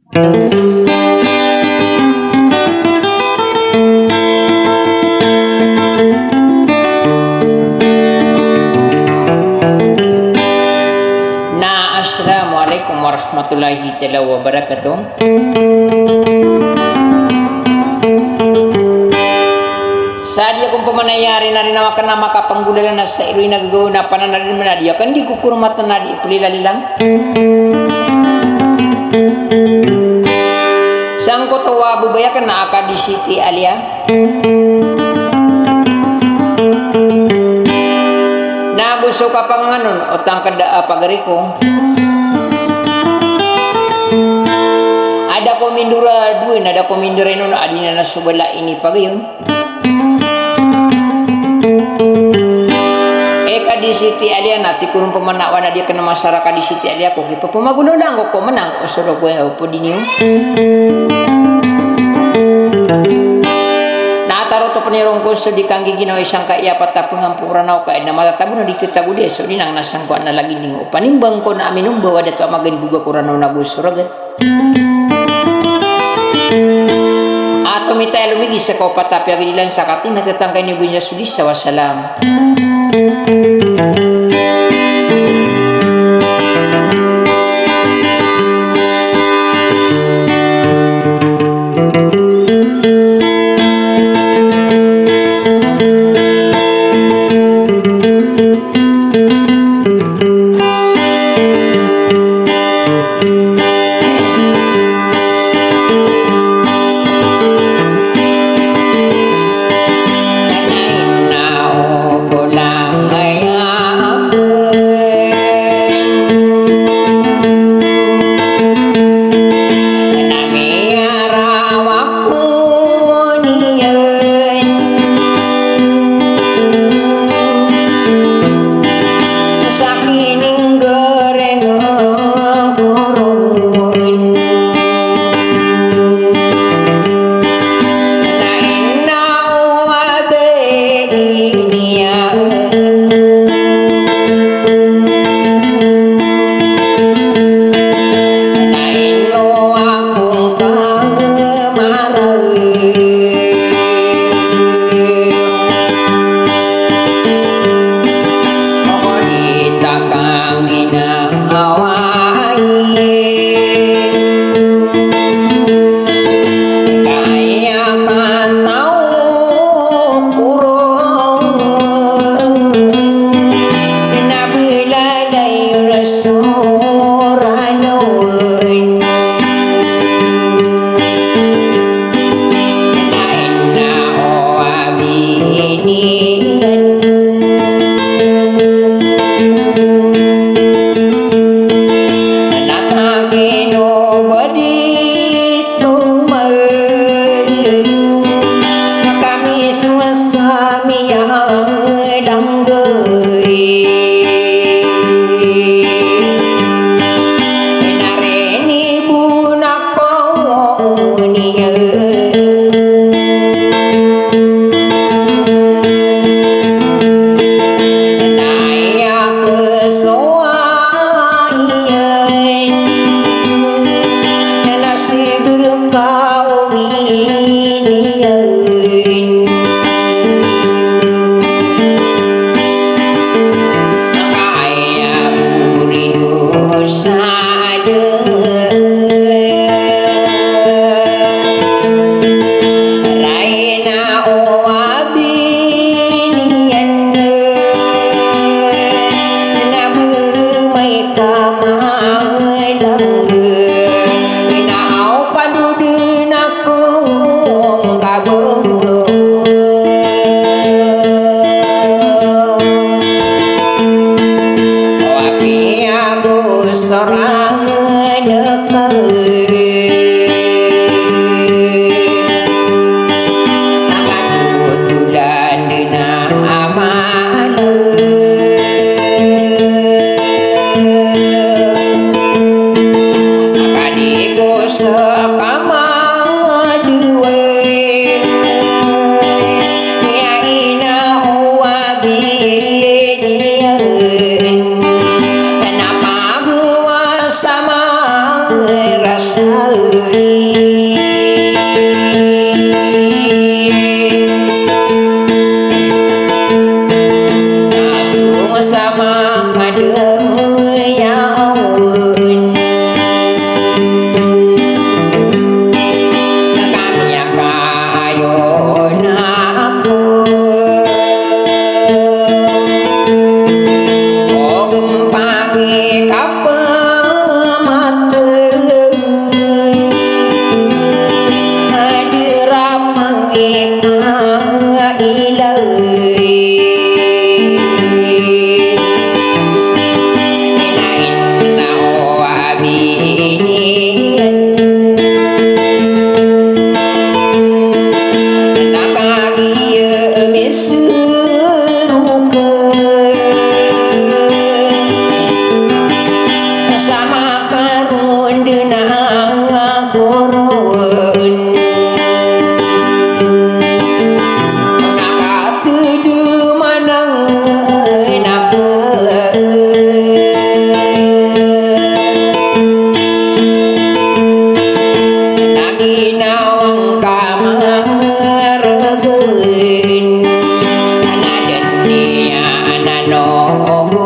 Assalamualaikum warahmatullahi wabarakatuh. Sadia kung pamanayari na rin na makapanggudalan na sa iloy na gagawin na pananarin mo na diya kandi kukurumatan na di ipulilalilang. Sang ko tawa bubayakan na aka di Siti Alia. Nagusto ka pang nganon o tangkada pagari ko. Ada komindura duin, ada komindura nun adina na subala ini pagayon. Eka di Siti Alia nati kurung pemanawan na dia kena masyarakat di Siti Alia ko kipa pemagulo lang ko menang o soro ko po dinyo. Nataro to penirong ko so di kanggi ginawa isang kaya patapungan puranaw ka na matatabu na di kita gude so dinang nasang ko na lagi ningo panimbang ko na aminum bawa dato amagan buga kuranaw na gusuragat. Atau minta lumigi sa kau patapi agadilan sa katin na tatangkay ni Bunya Sudisa wassalam. Rasa sama kadeyaun kami kayona aku gempangi kapemate hadirapangi kailai sama karun dina koron nakatudu manang nake naginawang kamangergen anadenia ananoguni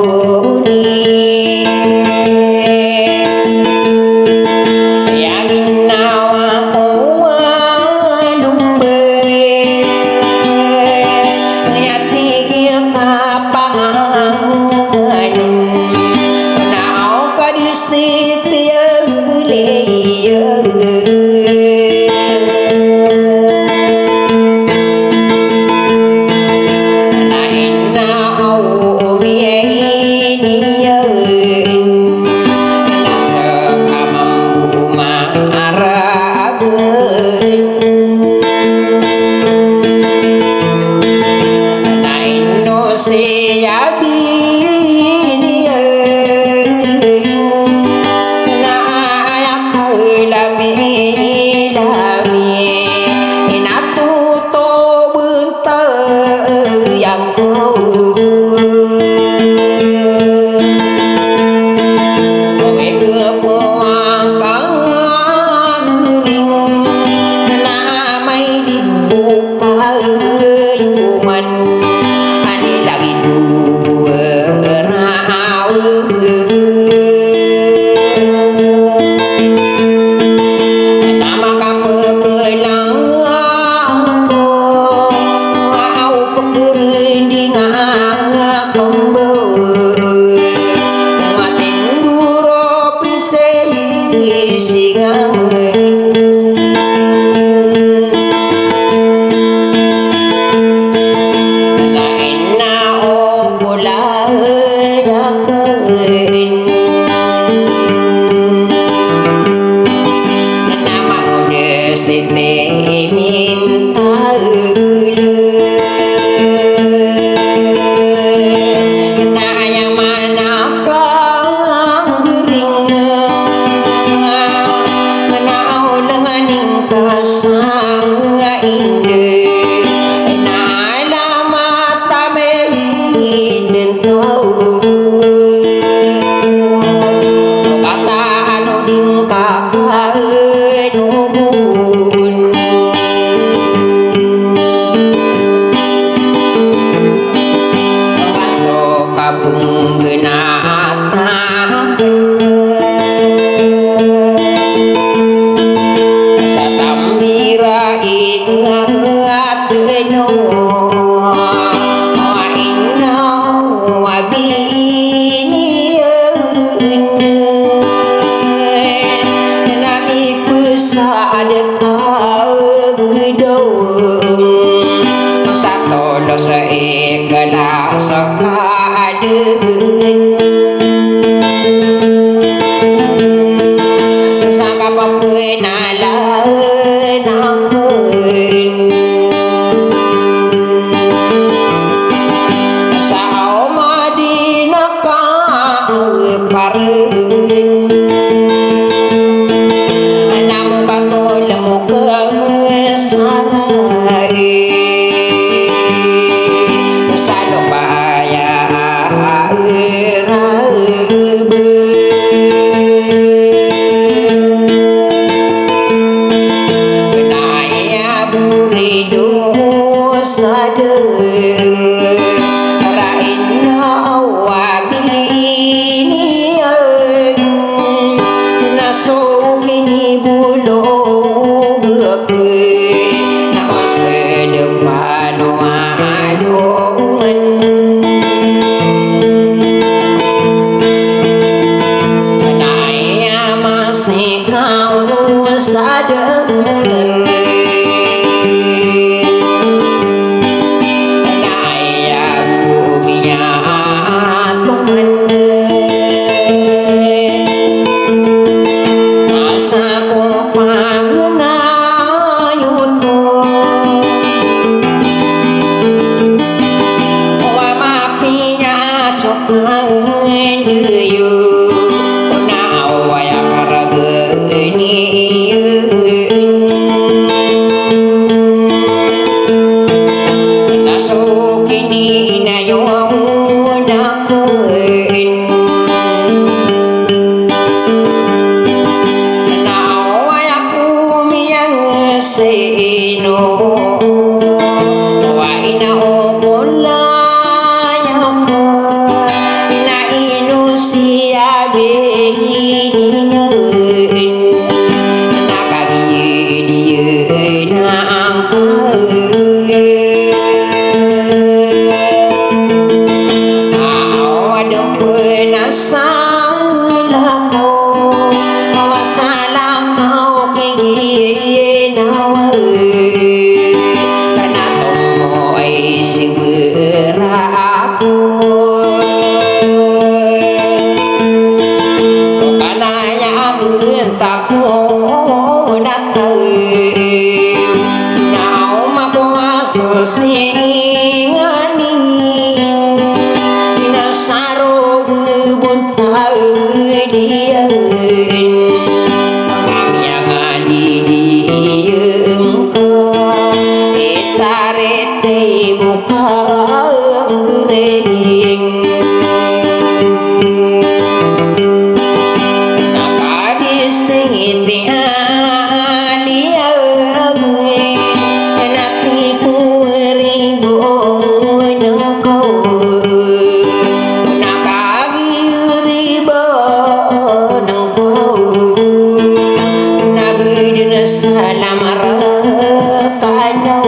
dosa der raina wabinian naso kini bulo gepe na sedepan wadoan naya masih kau sadar salam rakano